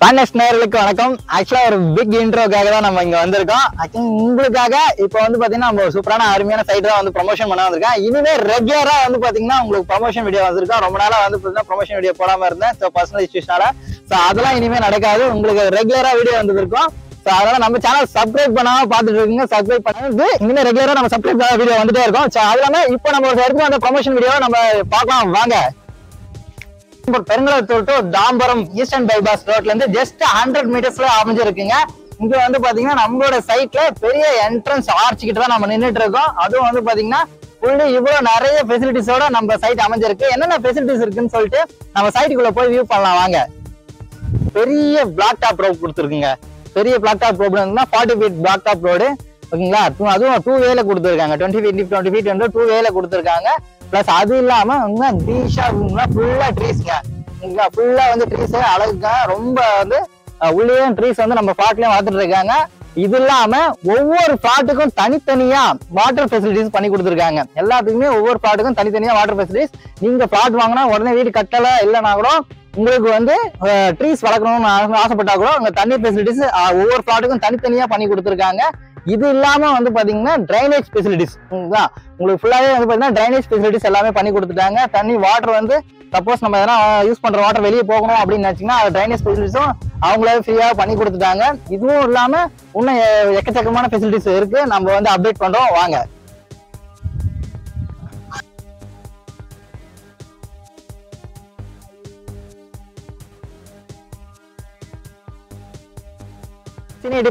Partners நேயர்களுக்கு வணக்கம். ஆக்சுவலா ஒரு பிக் இன்ட்ரோக்காக தான் நம்ம இங்க வந்திருக்கோம். ஆக்சுவலி உங்களுக்காக இப்போ வந்து பாத்தீங்கன்னா நம்ம சூப்பரான அருமையான சைட் தான் வந்து ப்ரொமோஷன் பண்ண வந்திருக்கேன். இனிமே ரெகுலரா வந்து பாத்தீங்கன்னா உங்களுக்கு ப்ரொமோஷன் வீடியோ வந்திருக்கோம். ரொம்ப நாளா வந்து பாத்தீங்கன்னா ப்ரொமோஷன் வீடியோ போடாம இருந்தேன். ஸோ பர்சனல் இஷ்யூஸ்னால அதெல்லாம் இனிமே நடக்காது. உங்களுக்கு ரெகுலரா வீடியோ வந்திருக்கும். அதனால நம்ம சேனல் சப்ஸ்கிரைப் பண்ணாம பாத்துட்டு இருக்கீங்க. சப்ஸ்கிரைப் பண்ணது இனிமே ரெகுலரா நம்ம சப்ஸ்கிரைப் வீடியோ வந்துட்டே இருக்கும். அது இல்லாம இப்போ நம்ம ஒரு இடத்துல அந்த ப்ரொமோஷன் வீடியோ நம்ம பார்க்கலாம் வாங்க. Perungalathur to Tambaram eastern bypass ரோட்ல இருந்து ஜஸ்ட் 100 மீட்டர்ஸ்ல அமைஞ்சிருக்குங்க. இங்க வந்து பாத்தீங்கன்னா நம்மளோட சைட்ல பெரிய என்ட்ரன்ஸ் ஆர்ச் கிட்ட தான் நம்ம நின்றுட்டு இருக்கோம். அதுவும் வந்து பாத்தீங்கன்னா ஃபுல்லி இவ்வளவு நிறைய ஃபெசிலிட்டிஸோட நம்ம சைட் அமைஞ்சிருக்கு. என்னென்ன ஃபெசிலிட்டிஸ் இருக்குன்னு சொல்லிட்டு நம்ம சைட்டுக்குள்ள போய் வியூ பண்ணலாம் வாங்க. பெரிய பிளாக் டாப் ரோடு கொடுத்துருக்குங்க. பெரிய black top road 40 feet black top road ஓகேங்களா. அதுவும் 2 வேல கொடுத்துருக்காங்க. 20 ஃபீட் 2 வேல கொடுத்துருக்காங்க. பிளஸ் அது இல்லாம ஃபுல்லா ட்ரீஸ்ங்க. ஃபுல்லா வந்து ட்ரீஸ் அழகா ரொம்ப வந்து உள்ளே ட்ரீஸ் வந்து நம்ம பிளாட்லயும் வளர்த்துட்டு இருக்காங்க. இது இல்லாம ஒவ்வொரு பிளாட்டுக்கும் தனித்தனியா வாட்டர் ஃபெசிலிட்டிஸ் பண்ணி கொடுத்துருக்காங்க. எல்லாத்துக்குமே ஒவ்வொரு பிளாட்டுக்கும் தனித்தனியா வாட்டர் ஃபெசிலிட்டிஸ். நீங்க பிளாட் வாங்கினா உடனே வீடு கட்டல இல்லைன்னா கூட உங்களுக்கு வந்து ட்ரீஸ் வளர்க்கணும்னு ஆசைப்பட்டா கூட உங்க தண்ணி ஃபெசிலிட்டிஸ் ஒவ்வொரு பிளாட்டுக்கும் தனித்தனியா பண்ணி கொடுத்துருக்காங்க. இது இல்லாம வந்து பாத்தீங்கன்னா டிரைனேஜ் ஃபெசிலிட்டிஸ் உங்களுக்கு ஃபுல்லாவே வந்து பாத்தீங்கன்னா டிரைனேஜ் ஃபெசிலிட்டிஸ் எல்லாமே பண்ணி கொடுத்துட்டாங்க. தண்ணி வாட்டர் வந்து சப்போஸ் நம்ம எதனா யூஸ் பண்ற வாட்டர் வெளியே போகணும் அப்படின்னு நினைச்சீங்கன்னா டிரைனேஜ் ஃபெசிலிட்டிஸும் அவங்களே ஃப்ரீயா பண்ணி கொடுத்துட்டாங்க. இதுவும் இல்லாம இன்னும் எக்கச்சக்கமான ஃபெசிலிட்டிஸ் இருக்கு. நம்ம வந்து அப்டேட் பண்றோம் வாங்க.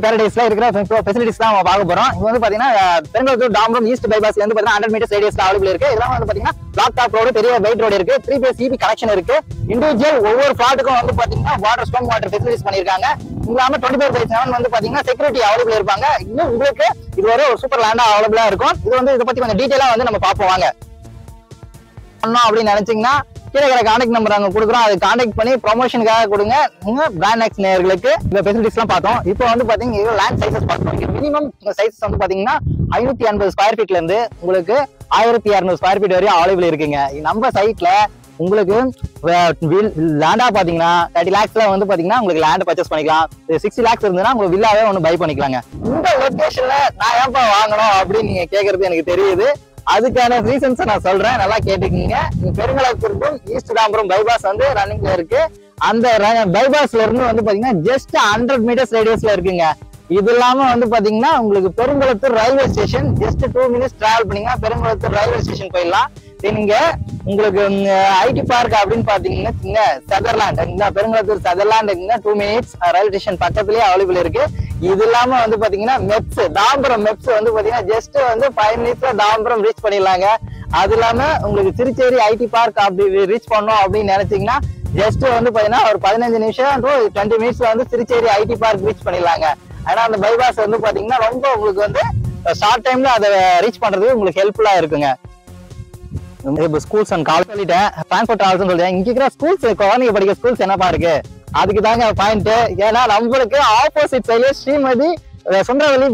பேரடைஸ்ல இருக்கிற ஃபெசிலிட்டிஸ் தான் பார்க்க போறோம். இது வந்து பாத்தீங்கன்னா பெருங்குளத்தூர் தாம்பரம் ஈஸ்ட் பைபாஸ்ல இருந்து பாத்தீங்கன்னா 100 மீட்டர் ரேடியஸ்ல அவைலபிள் இருக்கு. இதெல்லாம் வந்து பாத்தீங்கன்னா பிளாக் டாப் ரோடு, பெரிய வைட் ரோடு இருக்கு. 3 பேஸ் சிபி கனெக்ஷன் இருக்கு. இண்டிவிஜுவல் ஒவ்வொரு பிளாட்டுக்கும் வந்து பாத்தீங்கன்னா வாட்டர் ஸ்ட்ராங் வாட்டர் ஃபெசிலிட்டிஸ் பண்ணிருக்காங்க. இல்லாம 24/7 வந்து பாத்தீங்கன்னா செக்யூரிட்டி அவைலபிள் இருப்பாங்க. இன்னும் உங்களுக்கு இது ஒரு சூப்பர் லேண்டா அவைலபிளா இருக்கும். இது வந்து இதை பத்தி கொஞ்சம் டீடைலா வந்து நம்ம பார்ப்போம் வாங்க. அப்படின்னு நினைச்சீங்கன்னா கீழே கான்டாக்ட் நம்பர் அங்க கொடுக்குறோம். அதை கான்டாக்ட் பண்ணி ப்ரொமோஷனுக்காக கொடுங்க. நீங்க பிராண்ட் எக்ஸ் நேயர்களுக்கு இந்த ஃபெசிலிட்டிஸ் எல்லாம் பார்த்தோம். இப்போ வந்து பாத்தீங்கன்னா லேண்ட் சைசஸ் பார்த்தோம். மினிமம் சைசஸ் வந்து பாத்தீங்கன்னா 580 ஸ்கொயர் ஃபீட்ல இருந்து உங்களுக்கு 1200 ஸ்கொயர் ஃபீட் வரையும் அவைலபிள் இருக்குங்க. நம்ம சைட்ல உங்களுக்கு லேண்டா பாத்தீங்கன்னா 30 lakhsல வந்து பாத்தீங்கன்னா உங்களுக்கு லேண்ட் பர்ச்சேஸ் பண்ணிக்கலாம். 60 lakhs இருந்ததுன்னா உங்களுக்கு வில்லாவே ஒன்று பை பண்ணிக்கலாங்க. இந்த லொகேஷன்ல நான் ஏன்பா வாங்கணும் அப்படின்னு நீங்க கேட்கறது எனக்கு தெரியுது. அதுக்கான ரீசன்ஸ் நான் சொல்றேன், நல்லா கேட்டுக்கீங்க. பெருங்குளத்தூருக்கும் ஈஸ்ட் தாம்பரம் பைபாஸ் வந்து ரன்னிங்ல இருக்கு. அந்த பைபாஸ்ல இருந்து வந்து பாத்தீங்கன்னா ஜஸ்ட் 100 மீட்டர்ஸ் ரேடியஸ்ல இருக்குங்க. இது இல்லாம வந்து பாத்தீங்கன்னா உங்களுக்கு Perungalathur railway station just 2 minutes travel பண்ணீங்கன்னா பெருங்குளத்தூர் ரயில்வே ஸ்டேஷன் போயிடலாம். நீங்க உங்களுக்கு ஐடி பார்க் அப்படின்னு பாத்தீங்கன்னா Sutherland Perungalathur Sutherland 2 minutes railway station பக்கத்துலயே அவைலபிள் இருக்கு. இது இல்லாம வந்து பாத்தீங்கன்னா மெப்ஸ் தாம்பரம் மெப்ஸ் வந்து பாத்தீங்கன்னா ஜஸ்ட் வந்து 5 மினிட்ஸ்ல தாம்பரம் ரீச் பண்ணிடலாங்க. அது இல்லாம உங்களுக்கு திருச்சேரி ஐடி பார்க் அப்படி ரீச் பண்ணோம் அப்படின்னு நினைச்சீங்கன்னா ஜஸ்ட் வந்து பாத்தீங்கன்னா ஒரு 15 நிமிஷம் to 20 மினிட்ஸ்ல வந்து திருச்சேரி ஐடி பார்க் ரீச் பண்ணிடலாங்க. ஆனா அந்த பைபாஸ் வந்து பாத்தீங்கன்னா ரொம்ப உங்களுக்கு வந்து ஷார்ட் டைம்ல அதை ரீச் பண்றதுக்கு உங்களுக்கு ஹெல்ப்ஃபுல்லா இருக்குங்க. ஸ்கூல்ஸ் அண்ட் காலேஜ் சொல்லிட்டேன், டிரான்ஸ்போர்ட் ஆல்சோ சொல்லிட்டேன். இங்க இருக்கிற ஸ்கூல்ஸ் குழந்தைங்க படிக்கிற ஸ்கூல்ஸ் என்னப்பா இருக்கு அதுக்கு தாங்க பாயிண்ட். ஏன்னா நம்மளுக்கு ஆப்போசிட் சைட்ல Shrimati Sundaravalli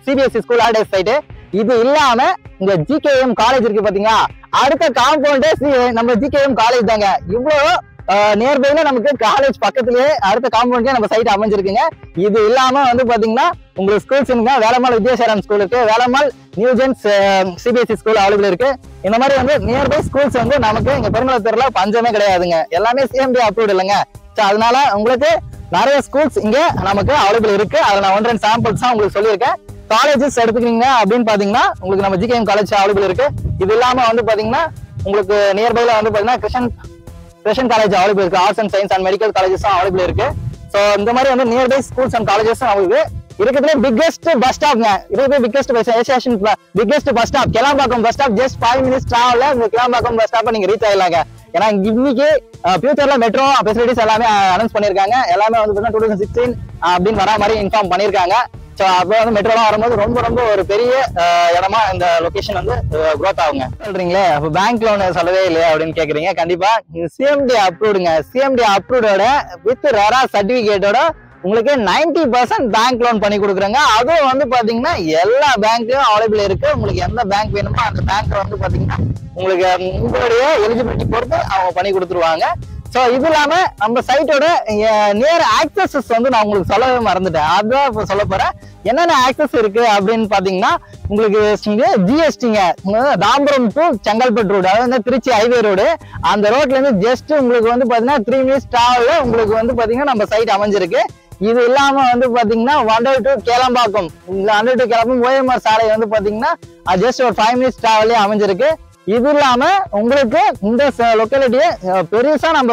CBSE school other side. இது இல்லாம இந்த ஜிகேஎம் காலேஜ் இருக்கு பாத்தீங்களா, அடுத்த காம்பவுண்டே நம்ம ஜிகேஎம் காலேஜ் தாங்க. இவ்வளவு நியர்பைல நமக்கு காலேஜ் பக்கத்திலேயே அடுத்த காம்பவுண்ட்லயே நம்ம சைட் அமைஞ்சிருக்குங்க. இது இல்லாம வந்து பாத்தீங்கன்னா உங்களுக்கு ஸ்கூல்ஸ் வேலம்மாள் வித்யாசாரம் ஸ்கூல் இருக்கு, வேலம்மாள் நியூஜென்ஸ் சிபிஎஸ்இ ஸ்கூல் அவைலபிள் இருக்கு. இந்த மாதிரி வந்து நியர்பை ஸ்கூல்ஸ் வந்து நமக்கு இங்க பெருங்குளத்தூர்ல பஞ்சமே கிடையாதுங்க. எல்லாமே சிஎம்டி அப்ரூவ்ட் இல்லைங்க. அதனால உங்களுக்கு நிறைய ஸ்கூல்ஸ் இங்க நமக்கு அவைலபிள் இருக்கு. அதுல நான் 1-2 சாம்பிள்ஸ் தான் உங்களுக்கு சொல்லியிருக்கேன். காலேஜஸ் எடுத்துக்கிறீங்க அப்படின்னு பாத்தீங்கன்னா உங்களுக்கு நம்ம ஜிகேஎம் காலேஜ் அவைலபிள் இருக்கு. இது இல்லாம வந்து பாத்தீங்கன்னா உங்களுக்கு நியர்பைல வந்து பாத்தீங்கன்னா கிருஷ்ணன் காலேஜ் அவைலபிள் இருக்கு. Arts and science and medical colleges available இருக்கு. சோ இந்த மாதிரி வந்து நியர்பை ஸ்கூல்ஸ் அண்ட் காலேஜஸ் அவங்களுக்கு இருக்கிறதுல பிக்கெஸ்ட் பஸ் ஸ்டாப்ங்க. Biggest bus stop Kilambakkam bus stop just 5 minutes டிராவல்ல இந்த கிளாம்பாக்கம் பஸ் ஸ்டாப்பை நீங்க ரீச் ஆயிடலாங்க. ஏன்னா இன்னைக்கு ஃபியூச்சர்ல மெட்ரோ ஃபெசிலிட்டிஸ் எல்லாமே அனௌன்ஸ் பண்ணிருக்காங்க. எல்லாமே வந்து 2016 அப்படின்னு வரா மாதிரி இன்ஃபார்ம் பண்ணிருக்காங்க. ஸோ அப்போ வந்து மெட்ரோலாம் வரும்போது ரொம்ப ரொம்ப ஒரு பெரிய இடமா இந்த லொகேஷன் வந்து க்ரோத் ஆகுங்க. சொல்றீங்களே அப்போ பேங்க் லோன் சொல்லவே இல்லையா அப்படின்னு கேக்குறீங்க. கண்டிப்பா சிஎம்டி அப்ரூவ்டுங்க. சிஎம்டி அப்ரூவ்டோட வித் ரெரா சர்டிபிகேட்டோட உங்களுக்கு 90% பேங்க் லோன் பண்ணி கொடுக்குறாங்க. அதுவும் வந்து பாத்தீங்கன்னா எல்லா பேங்க்லயும் அவைலபிள் இருக்கு. உங்களுக்கு எந்த பேங்க் வேணுமோ அந்த பேங்க் வந்து பாத்தீங்கன்னா உங்களுக்கு உங்களுடைய எலிஜிபிலிட்டி பொறுத்து அவங்க பண்ணி கொடுத்துருவாங்க. சோ இது இல்லாம நம்ம சைட்டோட நியர் ஆக்சஸஸ் வந்து நான் உங்களுக்கு சொல்லவே மறந்துட்டேன். அதுதான் இப்ப சொல்ல போறேன். என்னென்ன ஆக்சஸ் இருக்கு அப்படின்னு பாத்தீங்கன்னா, உங்களுக்கு ஜிஎஸ்டிங்க, தாம்பரம் டு செங்கல்பட்டு ரோடு, அதாவது வந்து திருச்சி ஹைவே ரோடு, அந்த ரோட்ல இருந்து ஜஸ்ட் உங்களுக்கு வந்து பாத்தீங்கன்னா 3 minutes டிராவல்ல உங்களுக்கு வந்து பாத்தீங்கன்னா நம்ம சைட் அமைஞ்சிருக்கு. இது இல்லாம வந்து பாத்தீங்கன்னா 100 to Kelambakkam, 100 to Kelambakkam OMR சாலை வந்து பாத்தீங்கன்னா ஜஸ்ட் ஒரு 5 minutes டிராவல்லே அமைஞ்சிருக்கு. இது இல்லாம உங்களுக்கு இந்த லொக்காலிட்டியை பெருசா நம்ம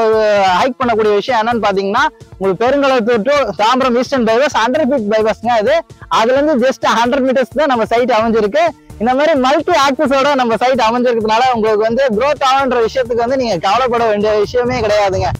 ஹைக் பண்ணக்கூடிய விஷயம் என்னன்னு பாத்தீங்கன்னா, உங்களுக்கு Perungalathur to Tambaram eastern bypass 100 feet பைபாஸ்ங்க. அது அதுல இருந்து ஜஸ்ட் 100 meters தான் நம்ம சைட் அமைஞ்சிருக்கு. இந்த மாதிரி மல்டி ஆக்சஸோட நம்ம சைட் அமைஞ்சிருக்கிறதுனால உங்களுக்கு வந்து growth ஆகுன்ற விஷயத்துக்கு வந்து நீங்க கவலைப்பட வேண்டிய விஷயமே கிடையாதுங்க.